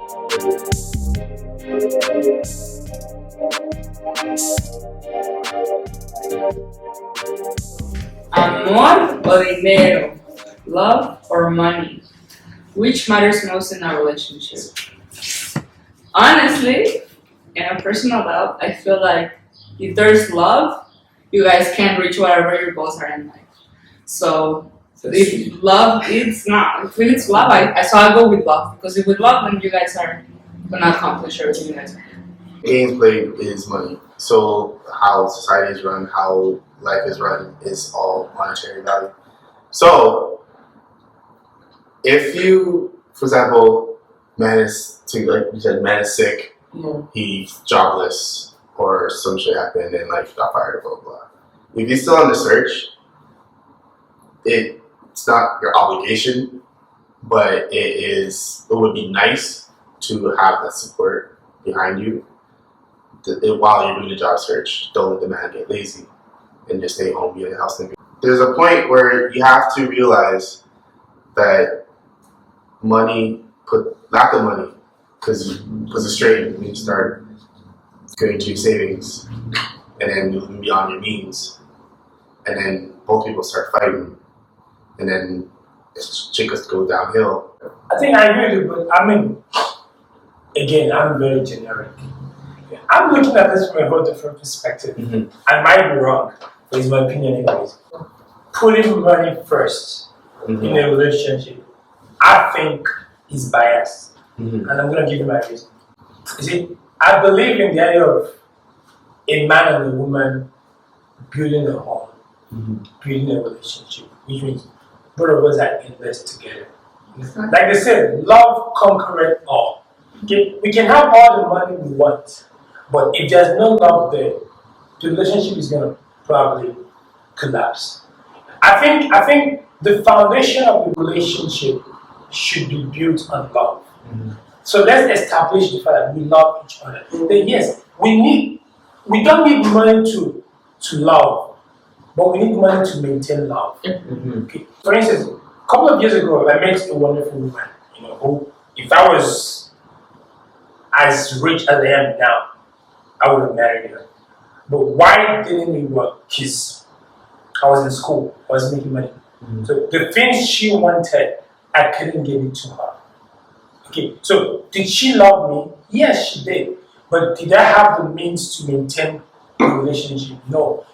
Amor o dinero, love or money? Which matters most in a relationship? Honestly, in a personal love, I feel like if there's love, you guys can reach whatever your goals are in life. So if love, it's not. If it's love, so I go with love because if with love, then you guys are gonna accomplish everything you guys are. Games played is money. So how society is run, how life is run, is all monetary value. So if you, for example, man is like you said, man is sick, he's jobless, or some shit happened and like got fired, blah blah blah. If you're still on the search, it's not your obligation, but it would be nice to have that support behind you while you're doing the job search. Don't let the man get lazy and just stay home, be in the house. There's a point where you have to realize that lack of money, because it's strain when you start going to your savings and then moving beyond your means, and then both people start fighting, and then shit just go downhill. I think I agree with you, but I mean, again, I'm very generic. I'm looking at this from a whole different perspective. Mm-hmm. I might be wrong, but it's my opinion anyways. Putting money first in a relationship, I think is biased. And I'm going to give you my reason. You see, I believe in the idea of a man and a woman building a home, building a relationship, which means both of us are invest together. Like they said, love conquereth all. We can have all the money we want, but if there's no love there, the relationship is going to probably collapse. I think the foundation of the relationship should be built on love. So let's establish the fact that we love each other. Then yes, we don't need money to love, but we need money to maintain love. Okay. For instance, a couple of years ago, I met a wonderful woman, who, if I was as rich as I am now, I would have married her. But why didn't it work? Because I was in school, I was making money. So the things she wanted, I couldn't give it to her. Okay, so did she love me? Yes, she did. But did I have the means to maintain the relationship? No.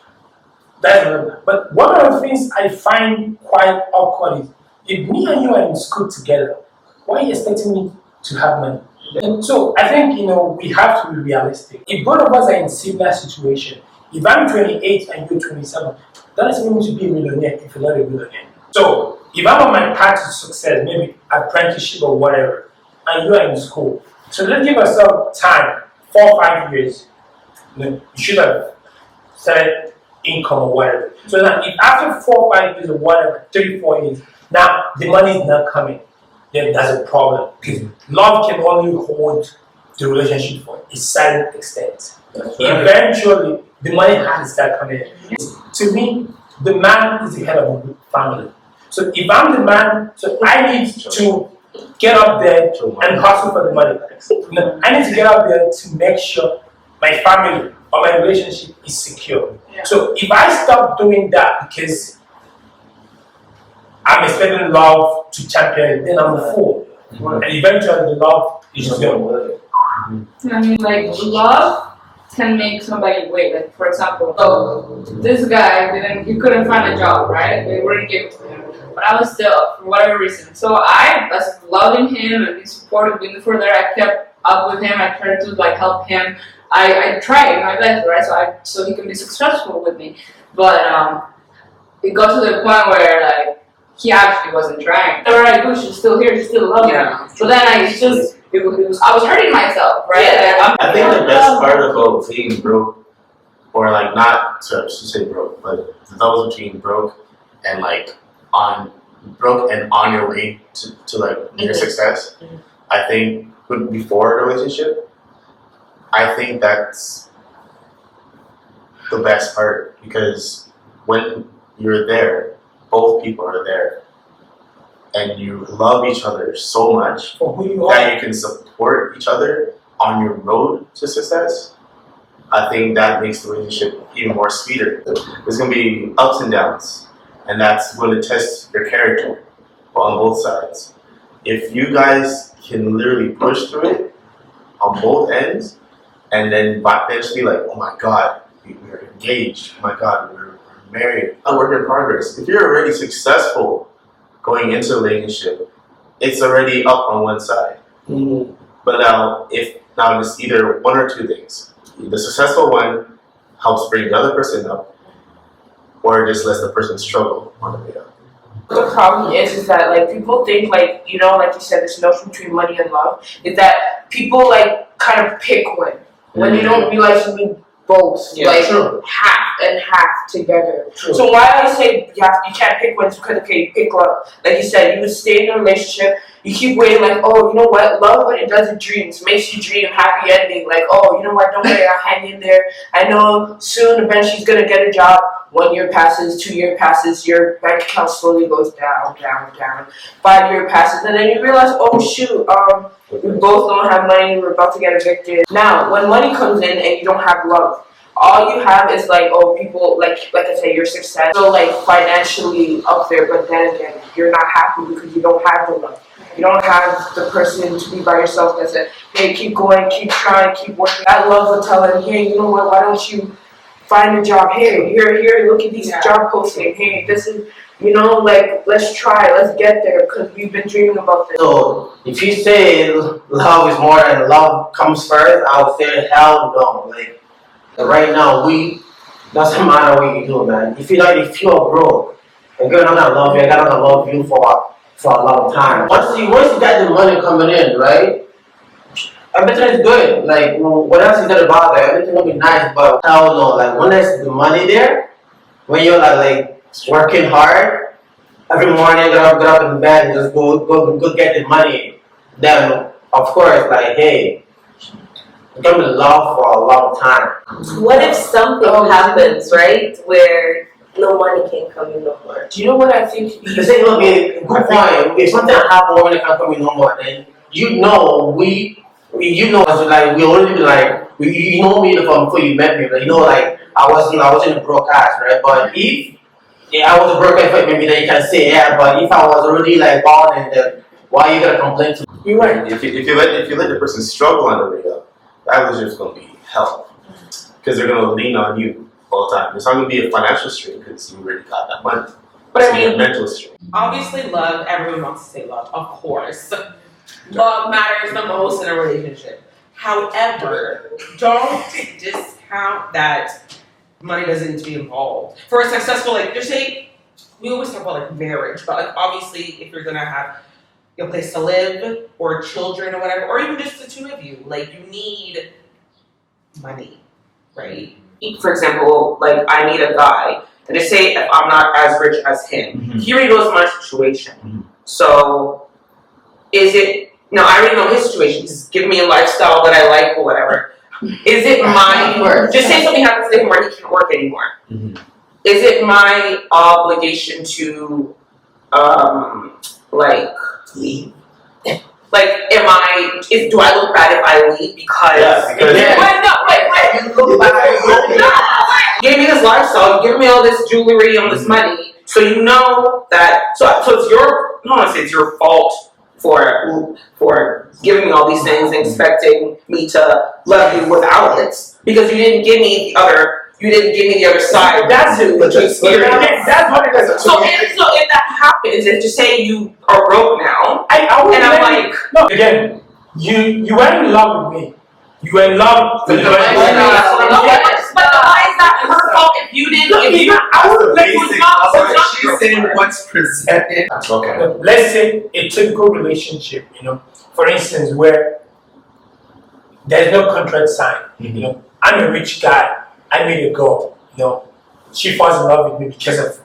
But one of the things I find quite awkward is, if me and you are in school together, why are you expecting me to have money? And so I think, we have to be realistic. If both of us are in similar situation, if I'm 28 and you're 27, that doesn't mean to be a millionaire if you're not a millionaire. So if I'm on my path to success, maybe apprenticeship or whatever, and you are in school, so let's give ourselves time, 4 or 5 years. You should have started income or whatever. So now, if after 4 or 5 years or whatever, 3 or 4 years, now the money is not coming, then there's a problem. Because love can only hold the relationship for a certain extent. Eventually, the money has to start coming in. To me, the man is the head of the family. So if I'm the man, so I need to get up there and hustle for the money. I need to get up there to make sure my family or my relationship is secure. So if I stop doing that because I'm expecting love to champion it, then I'm a fool. And eventually the love is just going to work. I mean, like, love can make somebody wait. Like, for example, this guy he couldn't find a job, right? They wouldn't give it to him. But I was still, for whatever reason. So I was loving him and being supportive, being for there. I kept up with him. I tried to help him. I tried my best, right? So he can be successful with me. But it got to the point where he actually wasn't trying. Whatever I do, she's still here. She still loves me. So then I was hurting myself, right? I think the best part about being broke, or not to say broke, but the levels between broke and on your way to your success, I think before a relationship, I think that's the best part, because when you're there, both people are there, and you love each other so much for who you that you can support each other on your road to success, I think that makes the relationship even more sweeter. There's gonna be ups and downs, and that's going to test your character on both sides. If you guys can literally push through it on both ends, and then eventually like, oh my God, we're engaged. Oh my God, we're married. A work in progress. If you're already successful going into a relationship, it's already up on one side. Mm-hmm. But now it's either one or two things. The successful one helps bring the other person up, or just lets the person struggle on the way up. The problem is that like people think like, you know, like you said, this notion between money and love is that people like kind of pick one when you don't realize you need both, like half and half together. True. So why I say you can't pick one is because okay, you pick love. Like you said, you would stay in a relationship, you keep waiting like, oh, you know what, love what it does in dreams, makes you dream happy ending, like, oh, you know what, don't worry, I'll hang in there. I know soon eventually she's gonna get a job. 1 year passes, 2 year passes, your bank account slowly goes down, down, down. 5 year passes, and then you realize, oh shoot, we both don't have money, we're about to get evicted. Now, when money comes in and you don't have love, all you have is like, oh, people, like I said, your success, so like financially up there, but then again, you're not happy because you don't have the love. You don't have the person to be by yourself that said, hey, keep going, keep trying, keep working. That love will tell them, hey, you know what, why don't you find a job? Hey, here, look at these job postings. Hey, this is, you know, like, let's try, let's get there, because we've been dreaming about this. So, if you say love is more and love comes first, I would say hell no. Like, right now, doesn't matter what you do, man. If you are broke, a girl not gonna love you, I gotta love you for a long time. Once you get the money coming in, right? Everything is good. Like, what else is gonna bother? Everything will be nice, but hell no. Like, when there's the money there, when you're like working hard, every morning get up in bed and just go get the money, then of course, like, hey, you're gonna be love for a long time. What if something happens, right, where no money can come in no more? Do you know what I think? The thing will be, good point. If something happens when it can't come in no more, then you know like we already like you know me from before you met me, but you know like I was in a broadcast, right? But if I was a broadcast, maybe then you can say yeah. But if I was already like born and then why are you gonna complain to me? You're right. If you let the person struggle on the way up, that was just gonna be hell, because they're gonna lean on you all the time. It's not gonna be a financial strain because you already got that money. But it's I mean, a mental strain. Obviously, love. Everyone wants to say love, of course. Love matters the most in a relationship. However, don't discount that money doesn't need to be involved. For a successful, like, just say, we always talk about, like, marriage, but, like, obviously, if you're gonna have a place to live, or children, or whatever, or even just the two of you, like, you need money, right? For example, like, I need a guy, and just say if I'm not as rich as him, he already knows my situation. So, is it, no, I already know his situation. He's giving me a lifestyle that I like or whatever. Is it my, just say something happens to him where he can't work anymore. Is it my obligation to, like, leave? Like, do I look bad if I leave because... Yeah, because... Wait. You look bad. You gave me this lifestyle, you give me all this jewelry and this money, so you know that, so it's your, I don't want to say it's your fault for giving me all these things and expecting me to love you without it, because you didn't give me the other side. That's who the experience. That's what it is. So if that happens, if to say you are broke now, and I'm like, no, again, you were in love with me. You were in love with me. But why is that her fault if you didn't? I would let you She's saying what's presented. That's okay. Let's say a typical relationship, for instance, where there's no contract signed. I'm a rich guy. I meet a girl. She falls in love with me because of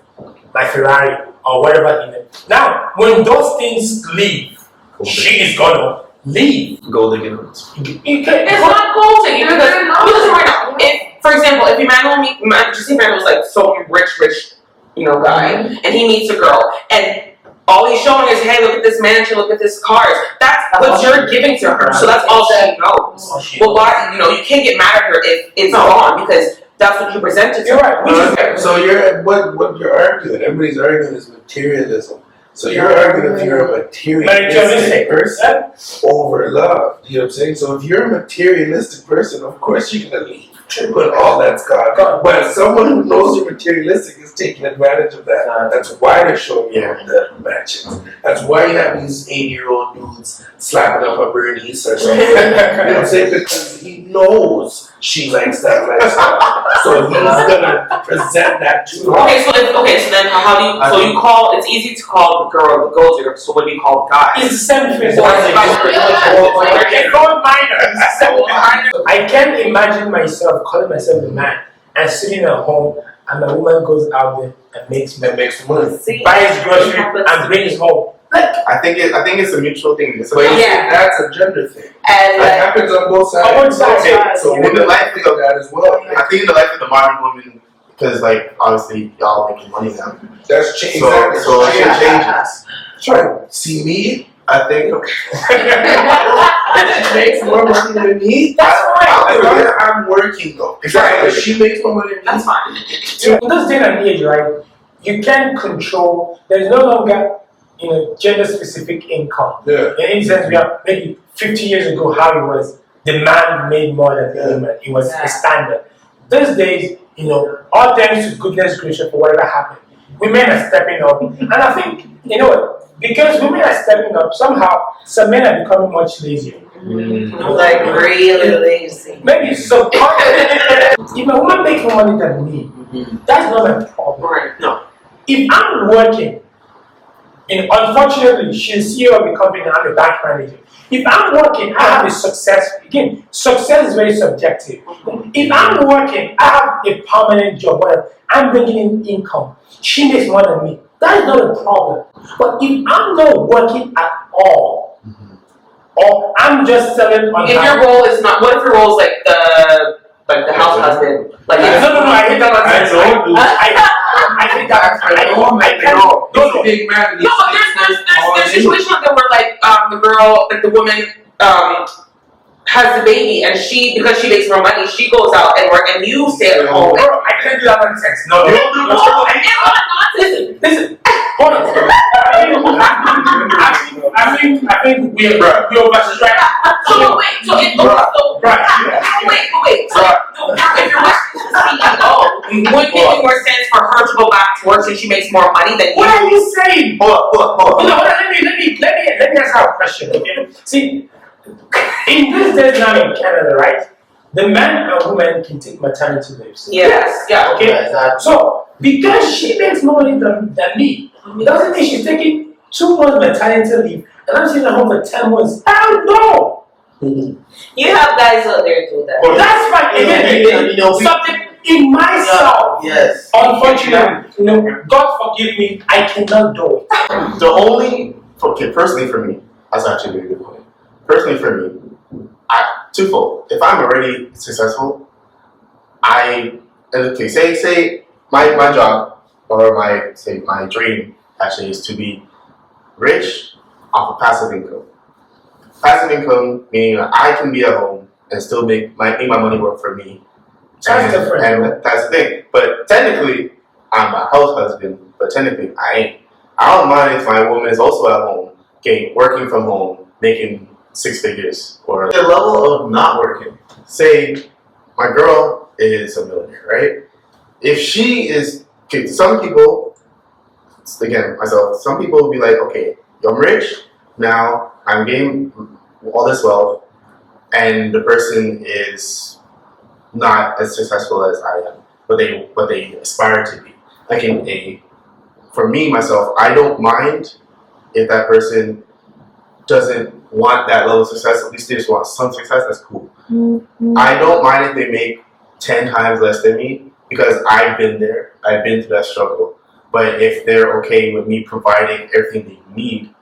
my Ferrari or whatever. Now, when those things leave, she is gonna leave. Gold digging. it's not gold digging because listen right now. If, for example, if just say Emmanuel was like so rich, guy, and he meets a girl, and all he's showing is, hey, look at this mansion, look at this cars. That's what you're giving to her. So that's all she knows. But why, you can't get mad at her if it's wrong because that's what you presented to her. So what you're arguing, everybody's arguing is materialism. So you're arguing if you're a materialistic person over love. You know what I'm saying? So if you're a materialistic person, of course you're gonna leave. But all that's gone. But someone who knows you're materialistic is taking advantage of that. That's why they're showing you the matches. That's why you have these 80-year-old dudes slapping up a Bernice or something. You know what I'm saying? Because he knows she likes that lifestyle. So he's gonna present that to her. So then how do you? So you call? It's easy to call the girl the gold digger. So what do you call the guy? It's the same thing. I can't imagine myself calling myself the man and sitting at home and a woman goes out there and makes money, buys groceries and brings home. I think it's a mutual thing. That's a gender thing. And that happens on both sides. So in the life of that as well. I think in the life of the modern woman, because obviously y'all making money now. That's changed. So it changes. Try to see me. I think she makes more money than me. That's fine. I'm working though. Exactly. She makes more money than me. That's fine. In this day and age, right, you can control. There's no longer gender-specific income. Yeah. In any sense, we are maybe 50 years ago how it was. The man made more than the woman. It was a standard. These days, all thanks to goodness gracious for whatever happened, women are stepping up, and I think because women are stepping up, somehow some men are becoming much lazier. Like really lazy. Maybe so. If a woman makes more money than me, that's not a problem. Right. No. If I'm working, and unfortunately, she's CEO of the company and I'm a bank manager. If I'm working, I have a success. Again, success is very subjective. If I'm working, I have a permanent job where I'm bringing in income. She makes more than me. That is not a problem. But if I'm not working at all, or I'm just selling on if your role is not, what if your role is like the house husband? No, I hate that one. I hate that one. He's a big man. No, but there's situations like that where the girl, the woman, has the baby and because she makes more money, she goes out and work and you stay at home. Bro, I can't do that nonsense. No. Listen. Hold on. I think we overstretch. So wait. So if you're CEO, wouldn't it make more sense for her to go back to work since she makes more money than you? What are you saying? Hold on. Let me ask her a question. Okay. See, in this days now in Canada, right? The man and woman can take maternity leaves. Yes. Yeah. Okay. So because she makes more money than me, it doesn't mean she's taking 2 months maternity leave and I'm sitting at home for 10 months. Hell no! You have guys out there do that. That's fine. Again, something in myself. Yes. Unfortunately, God forgive me, I cannot do it. Personally for me, that's actually a very good point. Personally for me, twofold. If I'm already successful, say my job or my dream actually is to be rich off of passive income. Passive income meaning that I can be at home and still make my money work for me. That's different. And that's the thing. But technically, I'm a house husband, but technically I ain't. I don't mind if my woman is also at home, working from home, making 6 figures. Or the level of not working. Say my girl is a millionaire, right? If she is, some people, again, myself, some people will be like, okay, I'm rich, now I'm getting all this wealth, and the person is not as successful as I am, but they aspire to be. For me, myself, I don't mind if that person doesn't want that level of success, at least they just want some success, that's cool. I don't mind if they make 10 times less than me, because I've been there. I've been through that struggle. But if they're okay with me providing everything they need,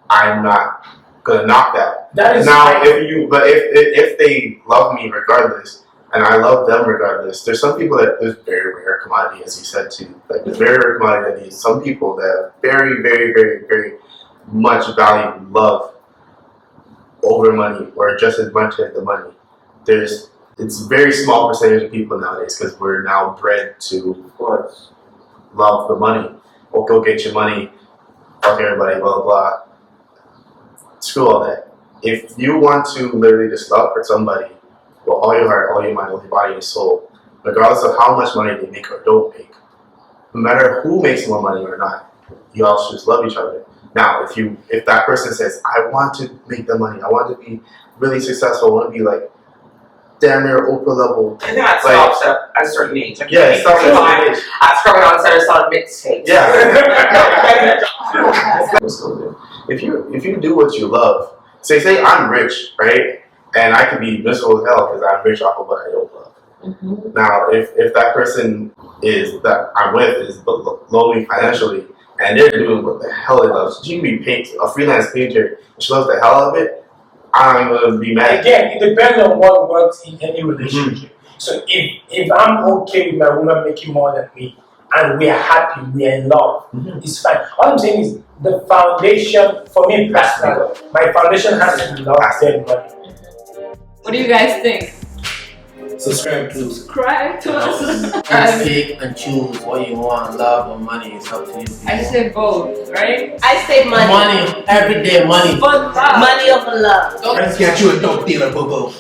I'm not gonna knock that. That is now, if they love me regardless, and I love them regardless. There's some people that there's very rare commodity, as you said too. Like there's very rare commodity that needs some people that very, very, very, very much value love over money, or just as much as the money. It's a very small percentage of people nowadays because we're now bred to love the money. Or go get your money, fuck everybody, blah blah blah. Screw all that. If you want to literally just love for somebody with all your heart, all your mind, all your body and soul, regardless of how much money they make or don't make, no matter who makes more money or not, you all should just love each other. Now, if that person says, I want to make the money, I want to be really successful, I want to be like damn near Oprah level. I think that stops at a certain age. Like, Yeah, it stops at a certain age. I started on Saturday selling mixtapes. Yeah. If you do what you love, say I'm rich, right? And I could be miserable as hell because I'm rich off of what I don't love. Mm-hmm. Now, if that person that I'm with is lonely financially, and they're doing what the hell they love, she can be a freelance painter, and she loves the hell out of it, I'm gonna be mad. Again, it depends on what works in any relationship. So if I'm okay with my woman making more than me, and we are happy, we are in love, it's fine. All I'm saying is the foundation, for me personally, my foundation has to be love and money. What do you guys think? Subscribe to Subscribe to us. pick and choose what you want, love or money. It's up to you. I say both, right? I say money. Money, everyday money. But love. Money over love. Let's get you a dope dealer, boo boo.